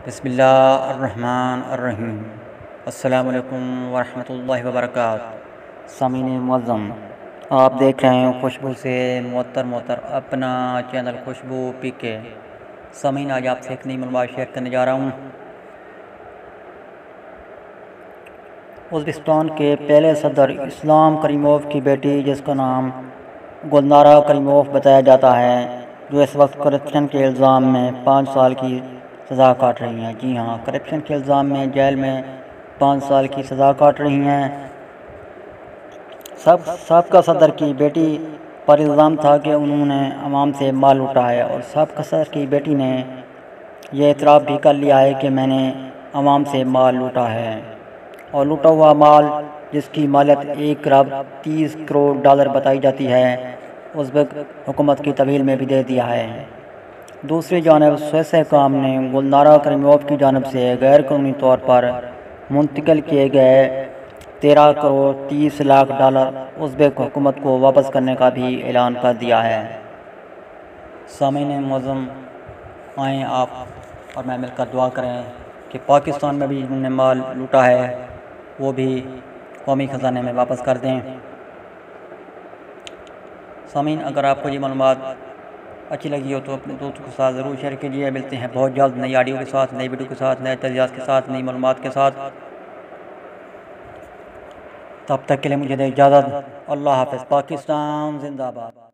بسم اللہ الرحمن الرحیم۔ السلام علیکم ورحمۃ اللہ وبرکاتہ۔ سامعین معظم، آپ دیکھ رہے ہیں خوشبو سے معطر اپنا چینل خوشبو پی کے۔ سامعین، آج آپ سے ایک نئی معلومات شیئر کرنے جا رہا ہوں۔ ازبکستان کے پہلے صدر اسلام کریموف کی بیٹی، جس کا نام گلنارا کریموف بتایا جاتا ہے، جو اس وقت کرپشن کے الزام میں 5 سال کی سزا کاٹ رہی ہیں۔ جی ہاں، کرپشن کے الزام میں جیل میں 5 سال کی سزا کاٹ رہی ہیں۔ سابقہ صدر کی بیٹی پر الزام تھا کہ انہوں نے عوام سے مال لوٹا ہے، اور سابقہ صدر کی بیٹی نے یہ اعتراف بھی کر لیا ہے کہ میں نے عوام سے مال لوٹا ہے، اور لوٹا ہوا مال، جس کی مالیت 1 ارب 30 کروڑ ڈالر بتائی جاتی ہے، ازبک حکومت کی تحویل میں بھی دے دیا ہے۔ دوسری جانب سوئس حکام نے گلنارا کریموف کی جانب سے غیر قانونی طور پر منتقل کیے گئے 13 کروڑ 30 لاکھ ڈالر ازبک حکومت کو واپس کرنے کا بھی اعلان کر دیا ہے۔ سامعین معظم، آئیں آپ اور میں مل کر دعا کریں کہ پاکستان میں بھی جنہوں نے مال لوٹا ہے وہ بھی قومی خزانے میں واپس کر دیں۔ سامعین، اگر آپ کو یہ معلومات اچھی لگی ہو تو اپنے دوستوں کے ساتھ ضرور شیئر کیجیے۔ ملتے ہیں بہت جلد نئی آڈیو کے ساتھ، نئی ویڈیو کے ساتھ، نئے تجزیات کے ساتھ، نئی معلومات کے ساتھ۔ تب تک کے لیے مجھے دے اجازت۔ اللہ حافظ۔ پاکستان زندہ باد۔